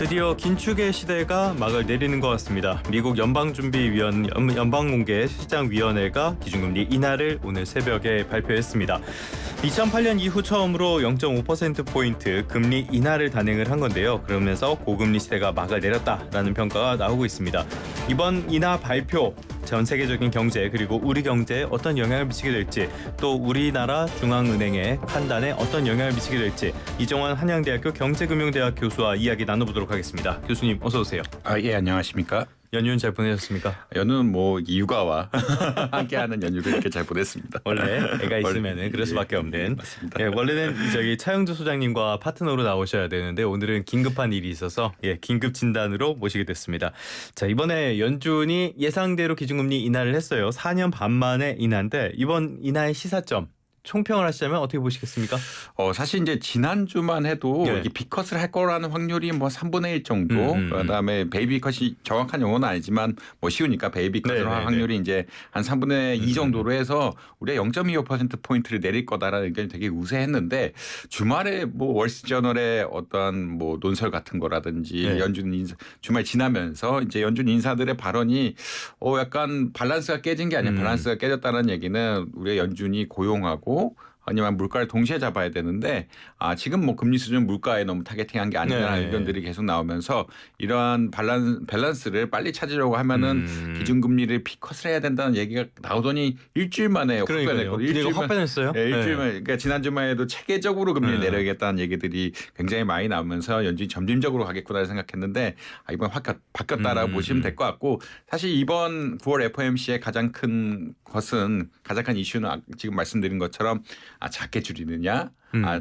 드디어 긴축의 시대가 막을 내리는 것 같습니다. 미국 연방공개시장위원회가 기준금리 인하를 오늘 새벽에 발표했습니다. 2008년 이후 처음으로 0.5%포인트 금리 인하를 단행을 한 건데요. 그러면서 고금리 시대가 막을 내렸다라는 평가가 나오고 있습니다. 이번 인하 발표 전 세계적인 경제 그리고 우리 경제에 어떤 영향을 미치게 될지, 또 우리나라 중앙은행의 판단에 어떤 영향을 미치게 될지 이정환 한양대학교 경제금융대학 교수와 이야기 나눠보도록 하겠습니다. 교수님 어서 오세요. 예, 안녕하십니까? 연휴는 잘 보내셨습니까? 연휴는 육아와 함께하는 연휴를 이렇게 잘 보냈습니다. 원래 애가 있으면은 그럴 수밖에 없는. 맞습니다. 예, 원래는 저기 차영주 소장님과 파트너로 나오셔야 되는데 오늘은 긴급한 일이 있어서 긴급 진단으로 모시게 됐습니다. 자, 이번에 연준이 예상대로 기준금리 인하를 했어요. 4년 반 만에 인하인데 이번 인하의 시사점 총평을 하시자면 어떻게 보시겠습니까? 사실 이제 지난주만 해도 이게 B컷을 할 거라는 확률이 3분의 1 정도. 그다음에 베이비컷이 정확한 용어는 아니지만 쉬우니까 베이비컷을 할 확률이 이제 한 3분의 2 정도로 해서 우리가 0.25% 포인트를 내릴 거다라는 의견이 되게 우세했는데, 주말에 월스트저널의 어떤 논설 같은 거라든지 연준 인사 주말 지나면서 이제 연준 인사들의 발언이 약간 밸런스가 깨진 게 아니라 밸런스가 깨졌다는 얘기는 우리가 연준이 고용하고 아니면 물가를 동시에 잡아야 되는데 지금 금리 수준 물가에 너무 타겟팅한 게 아니라는 의견들이 계속 나오면서 이러한 밸런스를 빨리 찾으려고 하면은 기준금리를 B컷을 해야 된다는 얘기가 나오더니 일주일 만에 확 변했거든요. 확 변했어요? 일주일 만에. 그러니까 지난주만 해도 체계적으로 금리를 내려야겠다는 얘기들이 굉장히 많이 나오면서 연준이 점진적으로 가겠구나 생각했는데 이번 확 바뀌었다라고 보시면 될 것 같고, 사실 이번 9월 FOMC의 가장 큰 이슈는 지금 말씀드린 것처럼 작게 줄이느냐,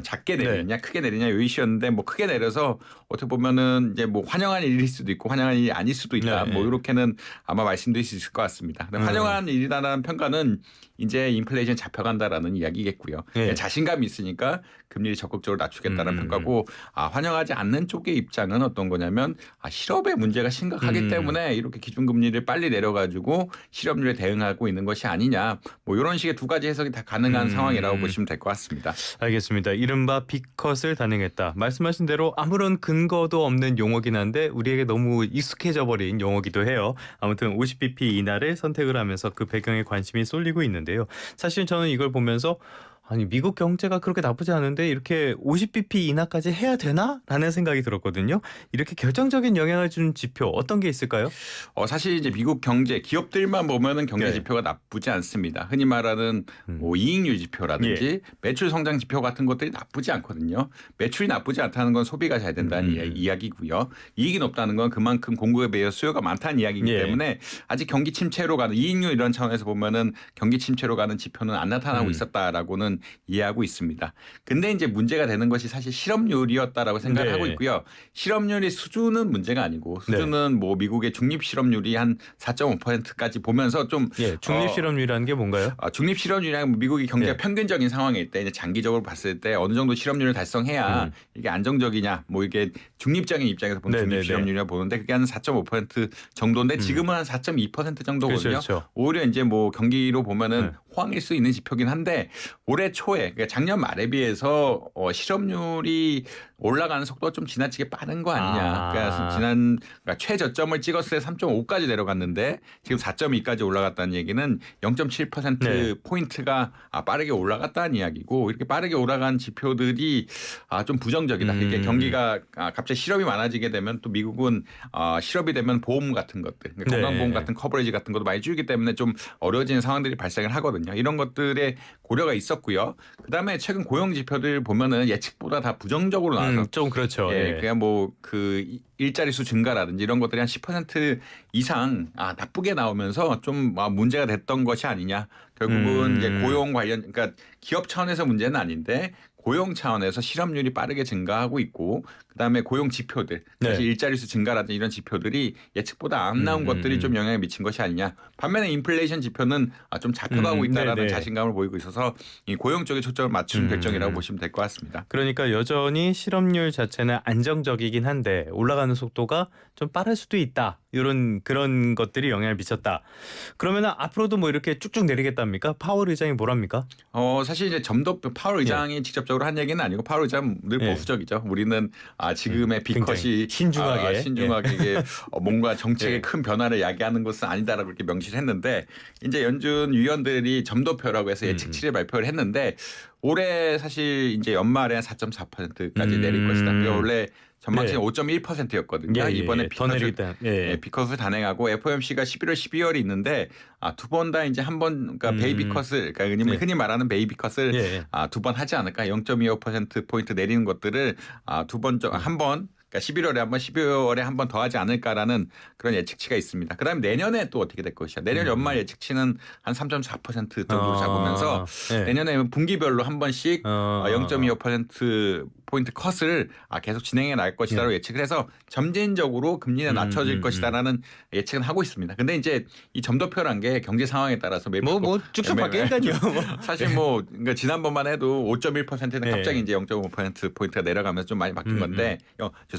작게 내리느냐, 크게 내리냐 이 이슈였는데 크게 내려서 어떻게 보면은 이제 환영한 일일 수도 있고 환영한 일이 아닐 수도 있다. 이렇게는 아마 말씀드릴 수 있을 것 같습니다. 근데 환영한 일이라는 평가는 이제 인플레이션 잡혀간다라는 이야기겠고요. 자신감이 있으니까 금리를 적극적으로 낮추겠다는 평가고, 환영하지 않는 쪽의 입장은 어떤 거냐면 실업의 문제가 심각하기 때문에 이렇게 기준금리를 빨리 내려가지고 실업률에 대응하고 있는 것이 아니냐, 이런 식의 두 가지 해석이 다 가능한 상황이라고 보시면 될 것 같습니다. 알겠습니다. 이른바 B컷을 단행했다. 말씀하신 대로 아무런 근거도 없는 용어긴 한데 우리에게 너무 익숙해져 버린 용어기도 해요. 아무튼 50bp 인하를 선택을 하면서 그 배경에 관심이 쏠리고 있는데요. 사실 저는 이걸 보면서 미국 경제가 그렇게 나쁘지 않은데 이렇게 50bp 인하까지 해야 되나? 라는 생각이 들었거든요. 이렇게 결정적인 영향을 주는 지표 어떤 게 있을까요? 사실 이제 미국 경제 기업들만 보면은 경제 지표가 나쁘지 않습니다. 흔히 말하는 이익률 지표라든지 매출 성장 지표 같은 것들이 나쁘지 않거든요. 매출이 나쁘지 않다는 건 소비가 잘 된다는 이야기고요. 이익이 높다는 건 그만큼 공급에 비해 수요가 많다는 이야기이기 때문에 아직 경기 침체로 가는, 이익률 이런 차원에서 보면은 경기 침체로 가는 지표는 안 나타나고 있었다라고는 이해하고 있습니다. 근데 이제 문제가 되는 것이 사실 실업률이었다라고 생각을 하고 있고요. 실업률의 수준은 문제가 아니고, 수준은 미국의 중립 실업률이 한 4.5%까지 보면서 좀 중립 실업률이라는 게 뭔가요? 중립 실업률이란 미국의 경제가 평균적인 상황일 때 이제 장기적으로 봤을 때 어느 정도 실업률을 달성해야 이게 안정적이냐, 이게 중립적인 입장에서 보는 중립 실업률이라고 보는데 그게 한 4.5% 정도인데 지금은 한 4.2% 정도거든요. 그렇죠. 오히려 이제 경기로 보면은 호황일 수 있는 지표긴 한데 올해 초에, 그러니까 작년 말에 비해서 실업률이 올라가는 속도가 좀 지나치게 빠른 거 아니냐. 그러니까 최저점을 찍었을 때 3.5까지 내려갔는데 지금 4.2까지 올라갔다는 얘기는 0.7% 포인트가 빠르게 올라갔다는 이야기고, 이렇게 빠르게 올라간 지표들이 좀 부정적이다. 이게 경기가 갑자기 실업이 많아지게 되면 또 미국은 실업이 되면 보험 같은 것들, 그러니까 건강보험 같은 커버리지 같은 것도 많이 줄기 때문에 좀 어려워지는 상황들이 발생을 하거든요. 이런 것들의 고려가 있었고요. 그다음에 최근 고용 지표들 보면은 예측보다 다 부정적으로 나와서 좀 그렇죠. 그냥 그 일자리 수 증가라든지 이런 것들이 한 10% 이상 나쁘게 나오면서 좀 문제가 됐던 것이 아니냐. 결국은 이제 고용 관련, 그러니까 기업 차원에서 문제는 아닌데 고용 차원에서 실업률이 빠르게 증가하고 있고, 그다음에 고용 지표들, 사실 일자리 수 증가라든지 이런 지표들이 예측보다 안 나온 것들이 좀 영향을 미친 것이 아니냐. 반면에 인플레이션 지표는 좀 잡혀가고 있다라는 자신감을 보이고 있어서 이 고용 쪽에 초점을 맞춘 결정이라고 보시면 될 것 같습니다. 그러니까 여전히 실업률 자체는 안정적이긴 한데 올라가는 올라가는 속도가 좀 빠를 수도 있다. 그런 것들이 영향을 미쳤다. 그러면 앞으로도 뭐 이렇게 쭉쭉 내리겠답니까? 파월 의장이 뭐랍니까? 사실 이제 파월 의장이 직접적으로 한 얘기는 아니고 파월 의장은 늘 보수적이죠. 우리는 지금의 B컷이 신중하게 이게 뭔가 정책의 큰 변화를 야기하는 것은 아니다라고 이렇게 명시를 했는데 이제 연준 위원들이 점도표라고 해서 예측치를 발표를 했는데 올해 사실 이제 연말에 4.4%까지 내릴 것이다. 원래 전망치는 5.1%였거든요. 이번에 B컷을 단행하고 FOMC가 11월, 12월이 있는데 두 번 다 이제 한 번 그러니까 베이비 컷을 그러니까 흔히 말하는 베이비 컷을 두 번 하지 않을까? 0.25% 포인트 내리는 것들을 한 번 그러니까 11월에 한 번, 12월에 한 번 더 하지 않을까라는 그런 예측치가 있습니다. 그다음에 내년에 또 어떻게 될 것이야. 내년 연말 예측치는 한 3.4% 정도로 잡으면서 내년에 분기별로 한 번씩 0.25% 포인트 컷을 계속 진행해 날 것이다라고 예측을 해서 점진적으로 금리는 낮춰질 것이다라는 예측은 하고 있습니다. 근데 이제 이 점도표란 게 경제 상황에 따라서 쭉쭉 바뀌니까요. 사실 그러니까 지난번만 해도 5.1%는 갑자기 이제 0.5% 포인트가 내려가면서 좀 많이 바뀐 건데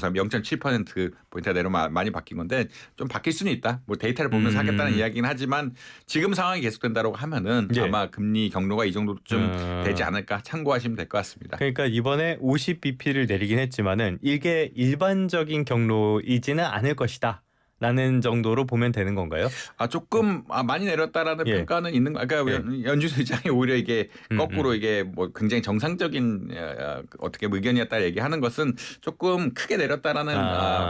0.7% 포인트가 많이 바뀐 건데 좀 바뀔 수는 있다. 뭐 데이터를 보면서 하겠다는 이야기긴 하지만 지금 상황이 계속된다고 하면은 아마 금리 경로가 이 정도쯤 되지 않을까 참고하시면 될 것 같습니다. 그러니까 이번에 50bp를 내리긴 했지만은 이게 일반적인 경로이지는 않을 것이다. 라는 정도로 보면 되는 건가요? 조금 많이 내렸다라는 평가는 있는 거. 그러니까 연준 의장이 오히려 이게 거꾸로 이게 뭐 굉장히 정상적인 어떻게 의견이었다 얘기하는 것은 조금 크게 내렸다라는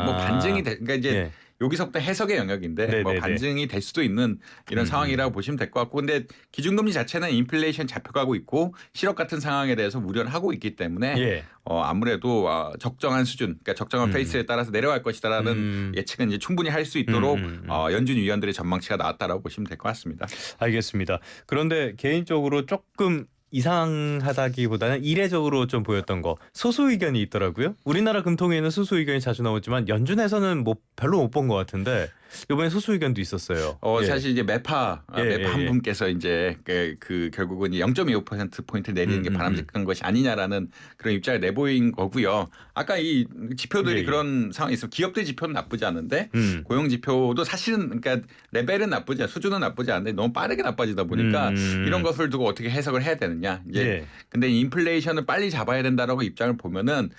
뭐 반증이 그러니까 이제 여기서부터 해석의 영역인데 뭐 반증이 될 수도 있는 이런 상황이라고 보시면 될 것 같고 근데 기준금리 자체는 인플레이션 잡혀가고 있고 실업 같은 상황에 대해서 우려를 하고 있기 때문에 아무래도 적정한 수준 그러니까 적정한 페이스에 따라서 내려갈 것이다라는 예측은 이제 충분히 할 수 있도록 연준 위원들의 전망치가 나왔다라고 보시면 될 것 같습니다. 알겠습니다. 그런데 개인적으로 조금 이상하다기보다는 이례적으로 좀 보였던 거 소수 의견이 있더라고요. 우리나라 금통위에는 소수 의견이 자주 나오지만 연준에서는 뭐 별로 못 본 것 같은데 이번에 소수 의견도 있었어요. 사실 이제 매파 한 분께서 이제 그 결국은 0.25% 포인트 내리는 게 바람직한 것이 아니냐라는 그런 입장을 내보인 거고요. 아까 이 지표들이 그런 상황이 있어요. 기업들 지표는 나쁘지 않은데 고용 지표도 사실은 그러니까 레벨은 나쁘지 않아 수준은 나쁘지 않은데 너무 빠르게 나빠지다 보니까 이런 것을 두고 어떻게 해석을 해야 되느냐. 이제 근데 인플레이션을 빨리 잡아야 된다라고 입장을 보면은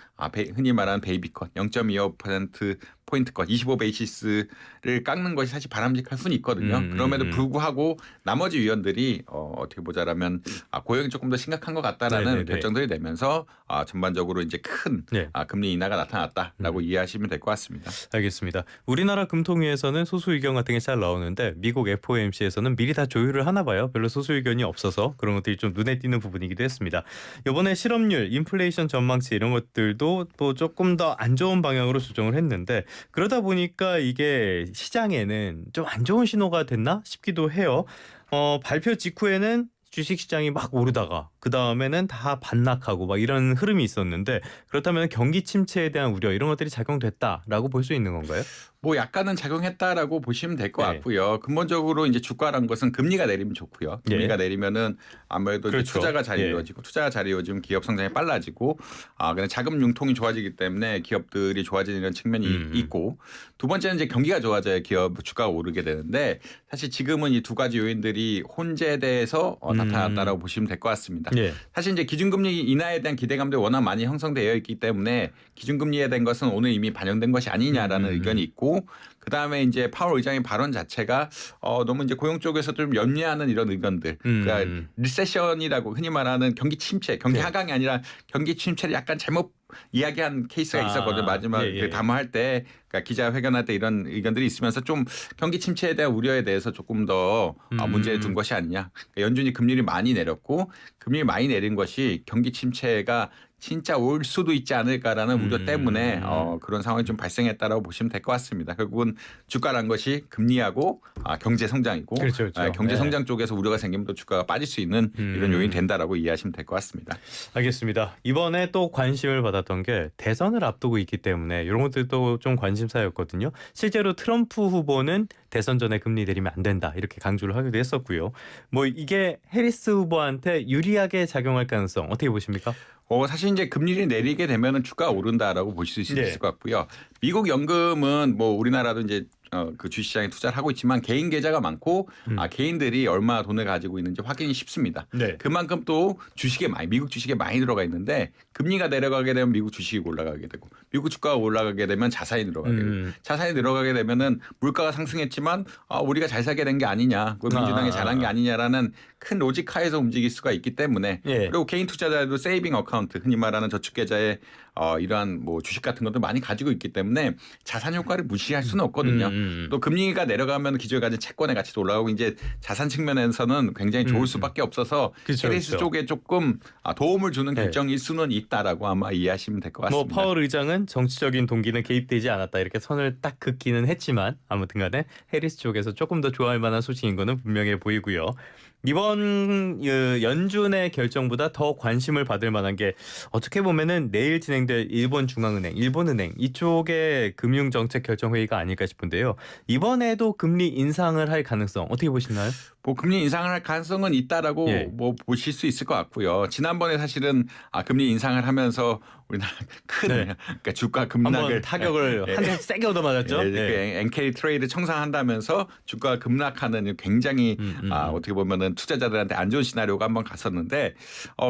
흔히 말하는 베이비컷 0.25% 포인트 컷 25베이시스를 깎는 것이 사실 바람직할 수는 있거든요. 그럼에도 불구하고 나머지 위원들이 어떻게 보자라면 고용이 조금 더 심각한 것 같다라는 결정들이 내면서 전반적으로 이제 큰 금리 인하가 나타났다라고 이해하시면 될 것 같습니다. 알겠습니다. 우리나라 금통위에서는 소수 의견 같은 게 잘 나오는데 미국 FOMC에서는 미리 다 조율을 하나 봐요. 별로 소수 의견이 없어서 그런 것들이 좀 눈에 띄는 부분이기도 했습니다. 이번에 실업률, 인플레이션 전망치 이런 것들도 뭐 조금 더 안 좋은 방향으로 조정을 했는데 그러다 보니까 이게 시장에는 좀 안 좋은 신호가 됐나 싶기도 해요. 발표 직후에는 주식시장이 막 오르다가 그 다음에는 다 반락하고 막 이런 흐름이 있었는데 그렇다면 경기 침체에 대한 우려 이런 것들이 작용됐다라고 볼 수 있는 건가요? 뭐 약간은 작용했다라고 보시면 될 것 같고요. 근본적으로 이제 주가란 것은 금리가 내리면 좋고요. 금리가 내리면은 아무래도 이제 투자가 잘 이루어지고 투자가 잘 이루어지면 기업 성장이 빨라지고 근데 자금 융통이 좋아지기 때문에 기업들이 좋아지는 이런 측면이 있고 두 번째는 이제 경기가 좋아져야 기업 주가가 오르게 되는데 사실 지금은 이 두 가지 요인들이 혼재돼서 나타났다라고 보시면 될 것 같습니다. 사실 이제 기준금리 인하에 대한 기대감도 워낙 많이 형성되어 있기 때문에 기준금리에 대한 것은 오늘 이미 반영된 것이 아니냐라는 의견이 있고 그다음에 이제 파월 의장의 발언 자체가 너무 이제 고용 쪽에서 좀 염려하는 이런 의견들. 그러니까 리세션이라고 흔히 말하는 경기 침체, 경기 하강이 아니라 경기 침체를 약간 잘못 이야기한 케이스가 있었거든요. 마지막 그 담화할 때 그러니까 기자회견할 때 이런 의견들이 있으면서 좀 경기 침체에 대한 우려에 대해서 조금 더 문제를 둔 것이 아니냐. 그러니까 연준이 금리를 많이 내렸고 금리를 많이 내린 것이 경기 침체가 진짜 올 수도 있지 않을까라는 우려 때문에 그런 상황이 좀 발생했다라고 보시면 될 것 같습니다. 결국은 주가란 것이 금리하고 경제 성장이고 경제 성장 쪽에서 우려가 생기면 또 주가가 빠질 수 있는 이런 요인이 된다라고 이해하시면 될 것 같습니다. 알겠습니다. 이번에 또 관심을 받았던 게 대선을 앞두고 있기 때문에 이런 것들도 좀 관심사였거든요. 실제로 트럼프 후보는 대선 전에 금리 내리면 안 된다 이렇게 강조를 하기도 했었고요. 뭐 이게 해리스 후보한테 유리하게 작용할 가능성 어떻게 보십니까? 사실 이제 금리를 내리게 되면은 주가가 오른다라고 보실 수 있을 것 같고요. 미국 연금은 뭐 우리나라도 이제 그 주식시장에 투자를 하고 있지만 개인 계좌가 많고 개인들이 얼마 돈을 가지고 있는지 확인이 쉽습니다. 네. 그만큼 또 주식에 많이 미국 주식에 많이 들어가 있는데 금리가 내려가게 되면 미국 주식이 올라가게 되고 미국 주가가 올라가게 되면 자산이 늘어가게 되고 자산이 늘어가게 되면은 물가가 상승했지만 우리가 잘 살게 된 게 아니냐, 민주당이 잘한 게 아니냐라는 큰 로직 하에서 움직일 수가 있기 때문에 예. 그리고 개인 투자자들도 세이빙 어카운트 흔히 말하는 저축 계좌에 이러한 뭐 주식 같은 것도 많이 가지고 있기 때문에 자산 효과를 무시할 수는 없거든요. 또 금리가 내려가면 기존에 가진 채권의 가치도 올라가고 이제 자산 측면에서는 굉장히 좋을 수밖에 없어서 그쵸, 해리스 그쵸. 쪽에 조금 도움을 주는 결정일 수는 있다라고 아마 이해하시면 될 것 같습니다. 뭐 파월 의장은 정치적인 동기는 개입되지 않았다 이렇게 선을 딱 긋기는 했지만 아무튼간에 해리스 쪽에서 조금 더 좋아할 만한 소식인 거는 분명해 보이고요. 이번 연준의 결정보다 더 관심을 받을 만한 게 어떻게 보면은 내일 진행될 일본 중앙은행, 일본은행 이쪽의 금융정책 결정 회의가 아닐까 싶은데요. 이번에도 금리 인상을 할 가능성 어떻게 보시나요? 뭐 금리 인상을 할 가능성은 있다라고 예. 뭐 보실 수 있을 것 같고요. 지난번에 사실은 금리 인상을 하면서 우리나라 큰 그러니까 주가 급락을 한번 타격을 한 대 세게 얻어맞았죠. 그 엔캐리 트레이드 청산한다면서 주가 급락하는 굉장히 어떻게 보면은 투자자들한테 안 좋은 시나리오가 한번 갔었는데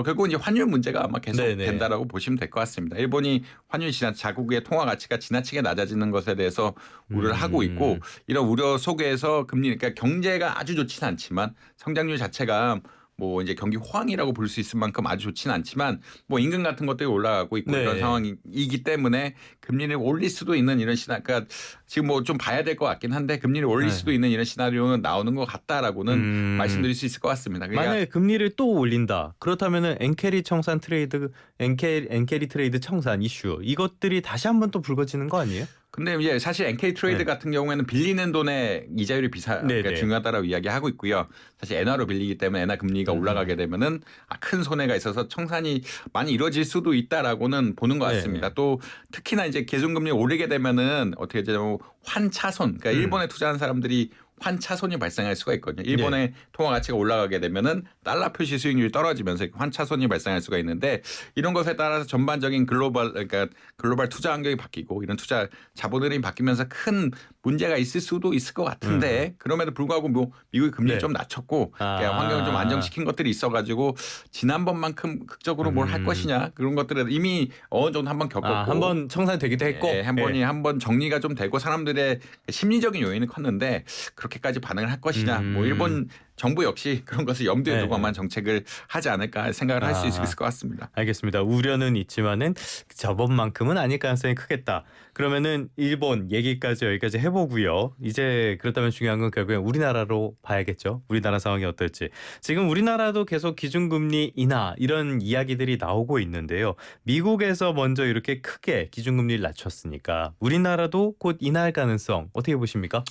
결국 이제 환율 문제가 아마 계속 된다라고 보시면 될 것 같습니다. 일본이 환율 자국의 통화 가치가 지나치게 낮아지는 것에 대해서 우려를 하고 있고 이런 우려 속에서 금리 그러니까 경제가 아주 좋지는 않지만 성장률 자체가 뭐 이제 경기 호황이라고 볼 수 있을 만큼 아주 좋지는 않지만 뭐 임금 같은 것들이 올라가고 있고 이런 상황이기 때문에 금리를 올릴 수도 있는 이런 그러니까 지금 뭐 좀 봐야 될 것 같긴 한데 금리를 올릴 수도 있는 이런 시나리오는 나오는 것 같다라고는 말씀드릴 수 있을 것 같습니다. 그러니까 만약에 금리를 또 올린다. 그렇다면은 엔캐리 청산 트레이드, 엔캐리 트레이드 청산 이슈 이것들이 다시 한번 또 불거지는 거 아니에요? 근데 이제 사실 NK 트레이드 같은 경우에는 빌리는 돈의 이자율이 그러니까 중요하다라고 이야기하고 있고요. 사실 엔화로 빌리기 때문에 엔화 금리가 올라가게 되면은 큰 손해가 있어서 청산이 많이 이루어질 수도 있다라고는 보는 것 같습니다. 또 특히나 이제 계속금리 오르게 되면은 어떻게 되냐면 환차손, 그러니까 일본에 투자하는 사람들이 환차손이 발생할 수가 있거든요. 일본의 통화 가치가 올라가게 되면은 달러 표시 수익률이 떨어지면서 환차손이 발생할 수가 있는데 이런 것에 따라서 전반적인 그러니까 글로벌 투자 환경이 바뀌고 이런 투자 자본 흐름이 바뀌면서 큰 문제가 있을 수도 있을 것 같은데 그럼에도 불구하고 뭐 미국이 금리를 좀 낮췄고 그러니까 환경을 좀 안정시킨 것들이 있어가지고 지난번만큼 극적으로 뭘 할 것이냐 그런 것들을 이미 어느 정도 한번 겪었고 한번 청산되기도 했고 한번 정리가 좀 되고 사람들의 심리적인 요인이 컸는데 그렇게까지 반응을 할 것이냐 뭐 일본 정부 역시 그런 것을 염두에 두고만 정책을 하지 않을까 생각을 할 수 있을 것 같습니다. 알겠습니다. 우려는 있지만은 저번만큼은 아닐 가능성이 크겠다. 그러면은 일본 얘기까지 여기까지 해보고요. 이제 그렇다면 중요한 건 결국엔 우리나라로 봐야겠죠. 우리나라 상황이 어떨지. 지금 우리나라도 계속 기준금리 인하 이런 이야기들이 나오고 있는데요. 미국에서 먼저 이렇게 크게 기준금리를 낮췄으니까 우리나라도 곧 인하할 가능성 어떻게 보십니까?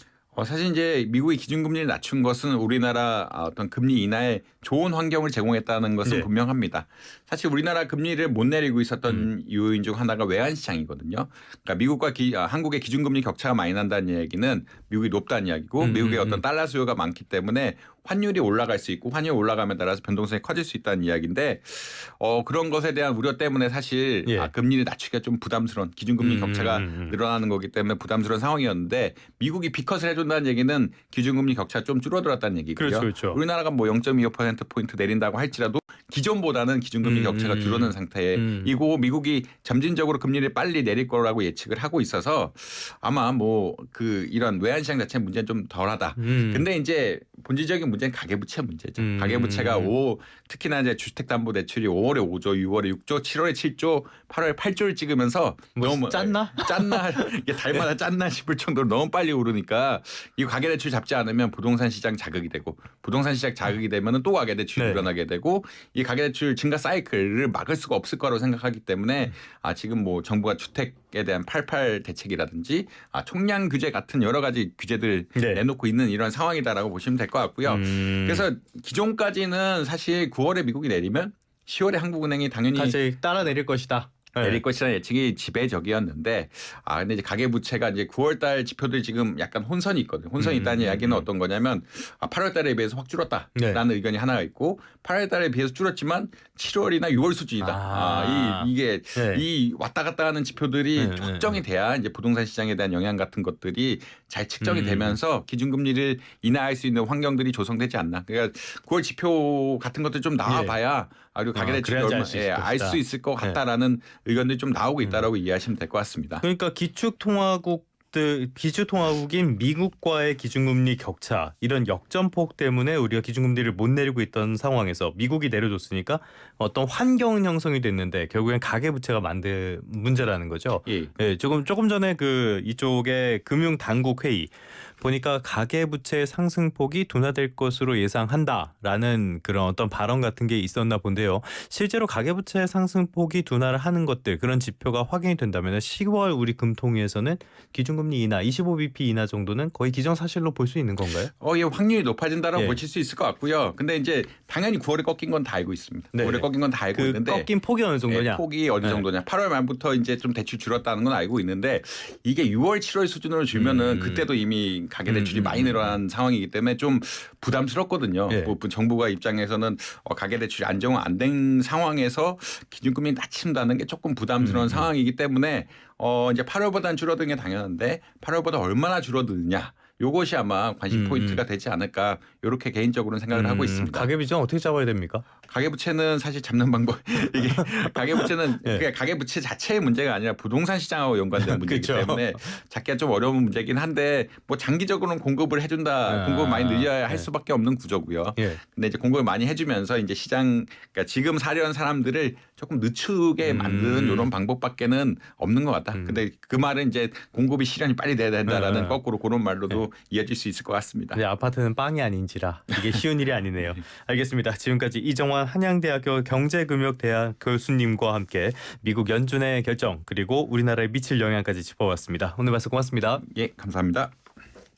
사실 이제 미국이 기준금리를 낮춘 것은 우리나라 어떤 금리 인하에 좋은 환경을 제공했다는 것은 분명합니다. 사실 우리나라 금리를 못 내리고 있었던 요인 중 하나가 외환시장이거든요. 그러니까 미국과 한국의 기준금리 격차가 많이 난다는 얘기는 미국이 높다는 이야기고 미국의 어떤 달러 수요가 많기 때문에 환율이 올라갈 수 있고 환율이 올라감에 따라서 변동성이 커질 수 있다는 이야기인데 그런 것에 대한 우려 때문에 사실 금리를 낮추기가 좀 부담스러운 기준금리 격차가 늘어나는 거기 때문에 부담스러운 상황이었는데 미국이 비컷을 해준다는 얘기는 기준금리 격차가 좀 줄어들었다는 얘기고요. 그렇죠. 우리나라가 뭐 0.25%포인트 내린다고 할지라도 기존보다는 기준금리 격차가 줄어든 상태이고 미국이 점진적으로 금리를 빨리 내릴 거라고 예측을 하고 있어서 아마 뭐 이런 외환시장 자체의 문제는 좀 덜하다. 근데 이제 본질적인 문제는 가계부채 문제죠. 가계부채가 특히나 이제 주택담보대출이 5월에 5조, 6월에 6조, 7월에 7조, 8월에 8조를 찍으면서 너무 짰나 이게 달마다 짰나 싶을 정도로 너무 빨리 오르니까 이 가계대출 잡지 않으면 부동산 시장 자극이 되고 부동산 시장 자극이 되면은 또 가계대출이 늘어나게 되고 이 가계대출 증가 사이클을 막을 수가 없을 거라고 생각하기 때문에 지금 뭐 정부가 주택에 대한 88 대책이라든지 총량 규제 같은 여러 가지 규제들 내놓고 있는 이런 상황이다라고 보시면 될 것 같고요. 그래서 기존까지는 사실 9월에 미국이 내리면 10월에 한국은행이 당연히 다시 따라 내릴 것이다. 내릴 것이라는 예측이 지배적이었는데 근데 이제 가계부채가 이제 9월달 지표들이 지금 약간 혼선이 있거든요. 혼선이 있다는 이야기는 어떤 거냐면 8월달에 비해서 확 줄었다라는 네. 의견이 하나가 있고 8월달에 비해서 줄었지만 7월이나 6월 수준이다. 이게 네. 이 왔다 갔다 하는 지표들이 확정이 돼야 이제 부동산 시장에 대한 영향 같은 것들이 잘 측정이 되면서 기준금리를 인하할 수 있는 환경들이 조성되지 않나. 그러니까 9월 지표 같은 것들 좀 나와봐야 그리고 가계대출이 그래야지 알 수 있을 것 같다라는 의견들이 좀 나오고 있다라고 이해하시면 될 것 같습니다. 그러니까 기축통화국인 미국과의 기준금리 격차 이런 역전폭 때문에 우리가 기준금리를 못 내리고 있던 상황에서 미국이 내려줬으니까 어떤 환경 형성이 됐는데 결국엔 가계부채가 만든 문제라는 거죠. 예. 조금 전에 이쪽의 금융당국 회의 보니까 가계부채 상승폭이 둔화될 것으로 예상한다라는 그런 어떤 발언 같은 게 있었나 본데요. 실제로 가계부채 상승폭이 둔화를 하는 것들 그런 지표가 확인이 된다면 10월 우리 금통위에서는 기준금리 인하 25bp 인하 정도는 거의 기정사실로 볼 수 있는 건가요? 예, 확률이 높아진다라고 보실 수 있을 것 같고요. 근데 이제 당연히 9월에 꺾인 건 다 알고 있습니다. 네. 9월에 꺾인 건 다 알고 있는데 꺾인 폭이 어느 정도냐? 폭이 어느 정도냐? 8월 말부터 이제 좀 대출 줄었다는 건 알고 있는데 이게 6월, 7월 수준으로 줄면은 그때도 이미 가계대출이 많이 늘어난 상황이기 때문에 좀 부담스럽거든요. 정부가 입장에서는 가계대출이 안정 안 된 상황에서 기준금리 낮춘다는 게 조금 부담스러운 상황이기 때문에 이제 8월보다는 줄어든 게 당연한데 8월보다 얼마나 줄어드느냐. 요것이 아마 관심 포인트가 되지 않을까 이렇게 개인적으로는 생각을 하고 있습니다. 가계비중 어떻게 잡아야 됩니까? 가계부채는 사실 잡는 방법 이게 가계부채는 그냥 가계부채 자체의 문제가 아니라 부동산 시장하고 연관된 문제이기 때문에 잡기가 좀 어려운 문제긴 한데 뭐 장기적으로는 공급을 해준다, 공급을 많이 늘려야 할 수밖에 없는 구조고요. 근데 이제 공급을 많이 해주면서 이제 시장 그러니까 지금 사려는 사람들을 조금 늦추게 만드는 이런 방법밖에는 없는 것 같다. 근데 그 말은 이제 공급이 실현이 빨리 돼야 된다라는 거꾸로 그런 말로도 이어질 수 있을 것 같습니다. 네, 아파트는 빵이 아닌지라 이게 쉬운 일이 아니네요. 알겠습니다. 지금까지 이정환 한양대학교 경제금융대학 교수님과 함께 미국 연준의 결정 그리고 우리나라에 미칠 영향까지 짚어봤습니다. 오늘 말씀 고맙습니다. 예, 감사합니다.